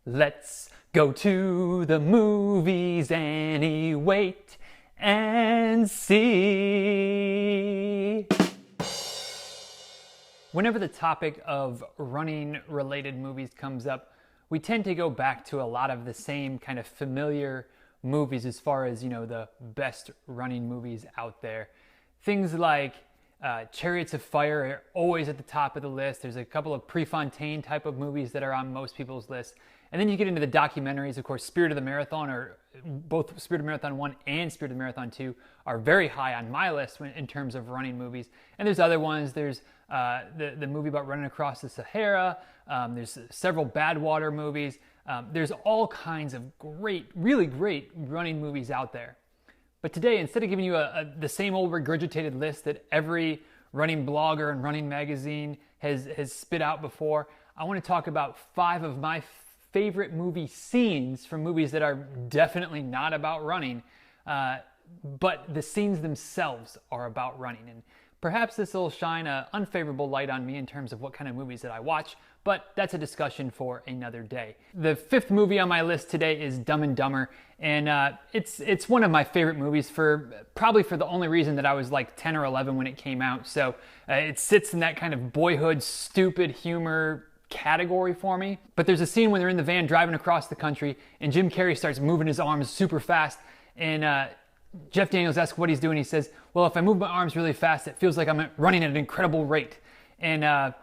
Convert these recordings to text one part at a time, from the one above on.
Let's go to the movies and wait and see. Whenever the topic of running related movies comes up, we tend to go back to a lot of the same kind of familiar movies as far as, the best running movies out there. Things like Chariots of Fire are always at the top of the list. There's a couple of Prefontaine type of movies that are on most people's lists. And then you get into the documentaries. Of course, Spirit of the Marathon, or both Spirit of Marathon 1 and Spirit of Marathon 2 are very high on my list in terms of running movies. And there's other ones. There's the movie about running across the Sahara. There's several Badwater movies. There's all kinds of great, really great running movies out there. But today, instead of giving you the same old regurgitated list that every running blogger and running magazine has spit out before, I want to talk about 5 of my favorite movie scenes from movies that are definitely not about running, but the scenes themselves are about running. And perhaps this will shine an unfavorable light on me in terms of what kind of movies that I watch, but that's a discussion for another day. The 5th movie on my list today is Dumb and Dumber, and it's one of my favorite movies probably for the only reason that I was like 10 or 11 when it came out. So it sits in that kind of boyhood stupid humor category for me. But there's a scene when they're in the van driving across the country and Jim Carrey starts moving his arms super fast, and Jeff Daniels asks what he's doing. He says, well, if I move my arms really fast, it feels like I'm running at an incredible rate. And I'll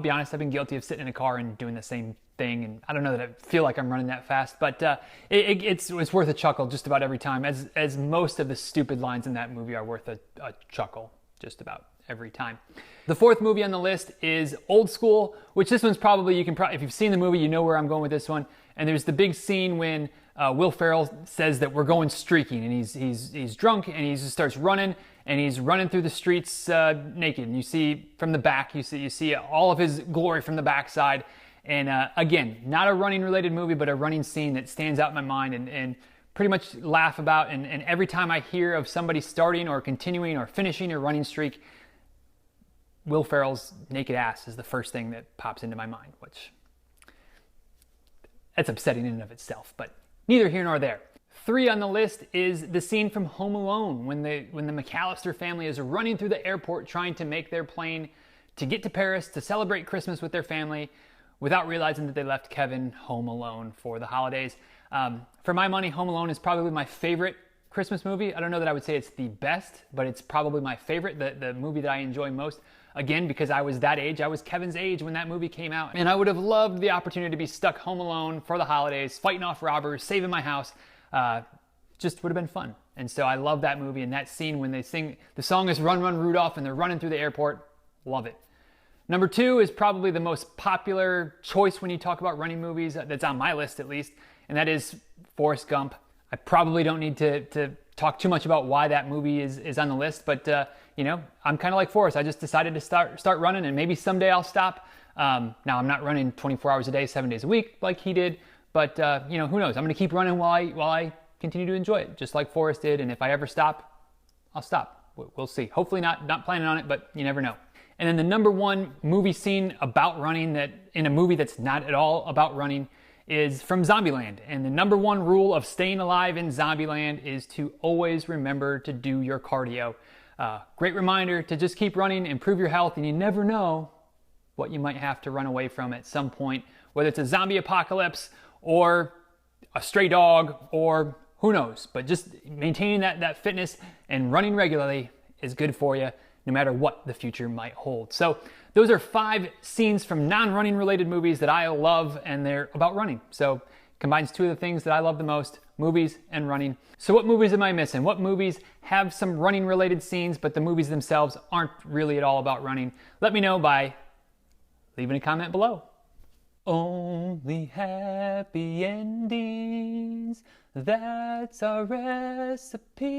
be honest, I've been guilty of sitting in a car and doing the same thing, and I don't know that I feel like I'm running that fast, but it's worth a chuckle just about every time, as most of the stupid lines in that movie are worth a chuckle just about every time. The 4th movie on the list is Old School, which this one's probably, if you've seen the movie, you know where I'm going with this one. And there's the big scene when Will Ferrell says that we're going streaking, and he's drunk, and he just starts running, and he's running through the streets naked. And you see from the back, you see all of his glory from the backside. And again, not a running related movie, but a running scene that stands out in my mind and pretty much laugh about. And every time I hear of somebody starting or continuing or finishing a running streak, Will Ferrell's naked ass is the first thing that pops into my mind, which that's upsetting in and of itself, but neither here nor there. 3 on the list is the scene from Home Alone when the McAllister family is running through the airport trying to make their plane to get to Paris to celebrate Christmas with their family without realizing that they left Kevin home alone for the holidays. For my money, Home Alone is probably my favorite Christmas movie. I don't know that I would say it's the best, but it's probably my favorite, the movie that I enjoy most. Again, because I was that age. I was Kevin's age when that movie came out. And I would have loved the opportunity to be stuck home alone for the holidays, fighting off robbers, saving my house. Just would have been fun. And so I love that movie, and that scene when they sing, the song is Run, Run, Rudolph, and they're running through the airport. Love it. Number 2 is probably the most popular choice when you talk about running movies, that's on my list at least, and that is Forrest Gump. I probably don't need to talk too much about why that movie is on the list, but I'm kind of like Forrest. I just decided to start running, and maybe someday I'll stop. Now I'm not running 24 hours a day, 7 days a week like he did, but who knows? I'm going to keep running while I continue to enjoy it, just like Forrest did. And if I ever stop, I'll stop. We'll see. Hopefully not planning on it, but you never know. And then the number 1 movie scene about running that in a movie that's not at all about running is from Zombieland. And the number 1 rule of staying alive in Zombieland is to always remember to do your cardio. Great reminder to just keep running, improve your health, and you never know what you might have to run away from at some point, whether it's a zombie apocalypse or a stray dog or who knows. But just maintaining that fitness and running regularly is good for you, no matter what the future might hold. So those are 5 scenes from non-running related movies that I love, and they're about running. So combines 2 of the things that I love the most, movies and running. So what movies am I missing? What movies have some running related scenes, but the movies themselves aren't really at all about running? Let me know by leaving a comment below. Only happy endings, that's our recipe.